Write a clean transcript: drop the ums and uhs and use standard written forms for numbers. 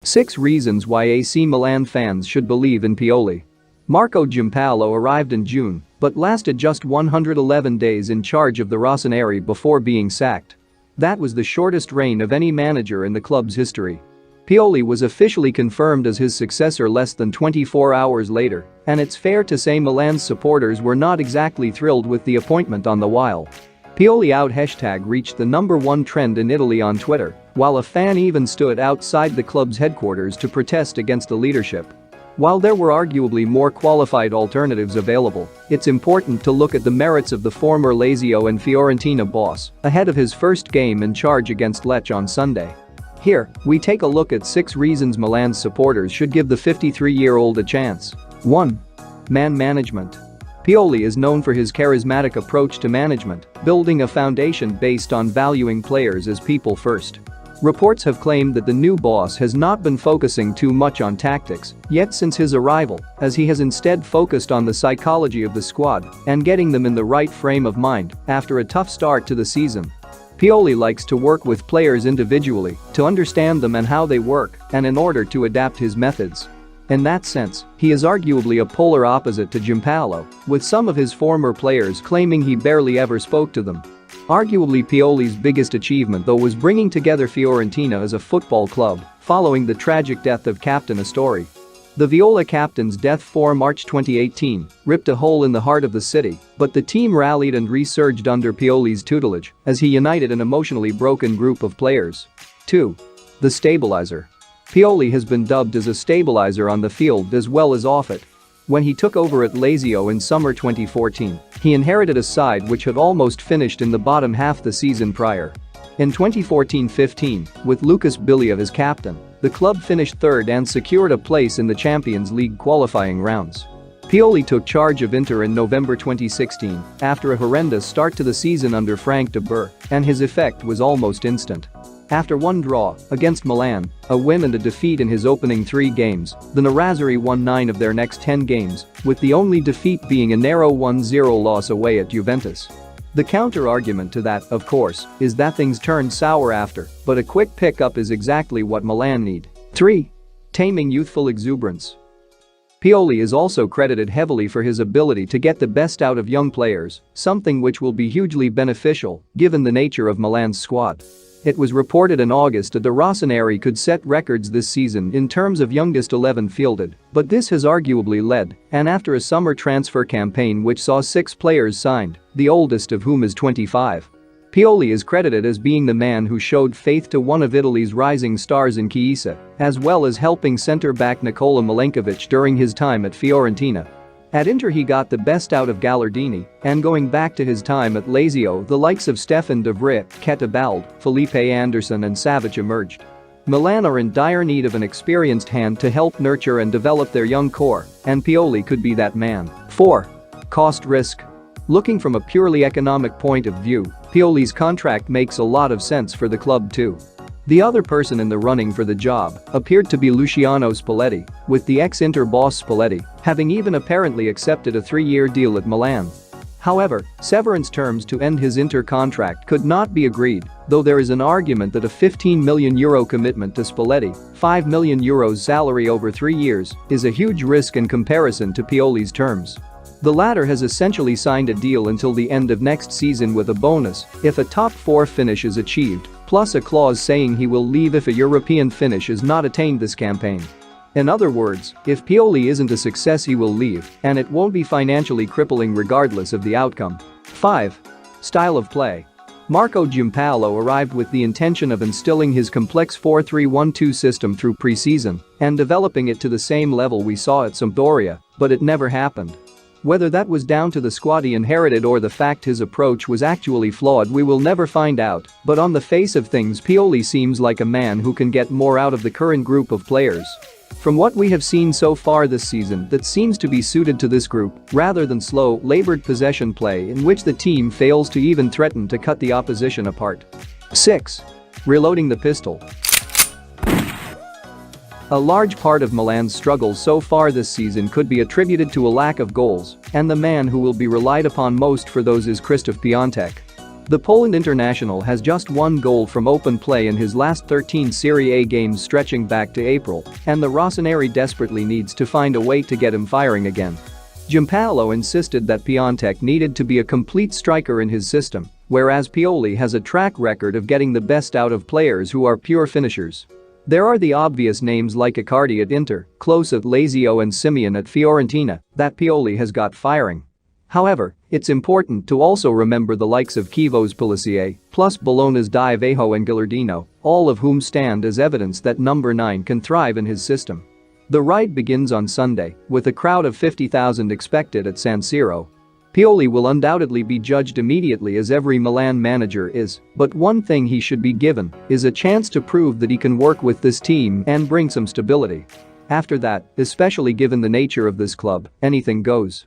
6 reasons why AC Milan fans should believe in Pioli. Marco Giampaolo arrived in June, but lasted just 111 days in charge of the Rossoneri before being sacked. That was the shortest reign of any manager in the club's history. Pioli was officially confirmed as his successor less than 24 hours later, and it's fair to say Milan's supporters were not exactly thrilled with the appointment on the while. Pioli out hashtag reached the #1 trend in Italy on Twitter, while a fan even stood outside the club's headquarters to protest against the leadership. While there were arguably more qualified alternatives available, it's important to look at the merits of the former Lazio and Fiorentina boss ahead of his first game in charge against Lecce on Sunday. Here, we take a look at 6 reasons Milan's supporters should give the 53-year-old a chance. 1. Man management. Pioli is known for his charismatic approach to management, building a foundation based on valuing players as people first. Reports have claimed that the new boss has not been focusing too much on tactics yet since his arrival, as he has instead focused on the psychology of the squad and getting them in the right frame of mind after a tough start to the season. Pioli likes to work with players individually to understand them and how they work, and in order to adapt his methods. In that sense, he is arguably a polar opposite to Giampaolo, with some of his former players claiming he barely ever spoke to them. Arguably Pioli's biggest achievement though was bringing together Fiorentina as a football club following the tragic death of Captain Astori. The Viola captain's death 4 March 2018 ripped a hole in the heart of the city, but the team rallied and resurged under Pioli's tutelage as he united an emotionally broken group of players. 2. The stabilizer. Pioli has been dubbed as a stabilizer on the field as well as off it. When he took over at Lazio in summer 2014, he inherited a side which had almost finished in the bottom half the season prior. In 2014-15, with Lucas Biglia as captain, the club finished third and secured a place in the Champions League qualifying rounds. Pioli took charge of Inter in November 2016 after a horrendous start to the season under Frank de Boer, and his effect was almost instant. After one draw against Milan, a win and a defeat in his opening 3 games, the Nerazzurri won 9 of their next 10 games, with the only defeat being a narrow 1-0 loss away at Juventus. The counter-argument to that, of course, is that things turned sour after, but a quick pickup is exactly what Milan need. 3. Taming youthful exuberance. Pioli is also credited heavily for his ability to get the best out of young players, something which will be hugely beneficial given the nature of Milan's squad. It was reported in August that the Rossoneri could set records this season in terms of youngest 11 fielded, but this has arguably led, and after a summer transfer campaign which saw 6 players signed, the oldest of whom is 25. Pioli is credited as being the man who showed faith to one of Italy's rising stars in Chiesa, as well as helping centre-back Nikola Milenkovic during his time at Fiorentina. At Inter he got the best out of Gallardini, and going back to his time at Lazio the likes of Stefan de Vrij, Keita Balde, Felipe Anderson and Savic emerged. Milan are in dire need of an experienced hand to help nurture and develop their young core, and Pioli could be that man. 4. Cost risk. Looking from a purely economic point of view, Pioli's contract makes a lot of sense for the club too. The other person in the running for the job appeared to be Luciano Spalletti, with the ex-Inter boss Spalletti having even apparently accepted a 3-year deal at Milan. However, severance terms to end his Inter contract could not be agreed, though there is an argument that a €15 million commitment to Spalletti, €5 million salary over 3 years, is a huge risk in comparison to Pioli's terms. The latter has essentially signed a deal until the end of next season with a bonus if a top 4 finish is achieved, plus a clause saying he will leave if a European finish is not attained this campaign. In other words, if Pioli isn't a success he will leave, and it won't be financially crippling regardless of the outcome. 5. Style of play. Marco Giampaolo arrived with the intention of instilling his complex 4-3-1-2 system through pre-season and developing it to the same level we saw at Sampdoria, but it never happened. Whether that was down to the squad he inherited or the fact his approach was actually flawed we will never find out, but on the face of things Pioli seems like a man who can get more out of the current group of players. From what we have seen so far this season that seems to be suited to this group rather than slow, labored possession play in which the team fails to even threaten to cut the opposition apart. 6. Reloading the pistol. A large part of Milan's struggles so far this season could be attributed to a lack of goals, and the man who will be relied upon most for those is Krzysztof Piątek. The Poland international has just one goal from open play in his last 13 Serie A games stretching back to April, and the Rossoneri desperately needs to find a way to get him firing again. Giampaolo insisted that Piontek needed to be a complete striker in his system, whereas Pioli has a track record of getting the best out of players who are pure finishers. There are the obvious names like Icardi at Inter, Klose at Lazio and Simeone at Fiorentina that Pioli has got firing. However, it's important to also remember the likes of Chievo's Pulisic, plus Bologna's Di Vejo and Gilardino, all of whom stand as evidence that number 9 can thrive in his system. The ride begins on Sunday, with a crowd of 50,000 expected at San Siro. Pioli will undoubtedly be judged immediately as every Milan manager is, but one thing he should be given is a chance to prove that he can work with this team and bring some stability. After that, especially given the nature of this club, anything goes.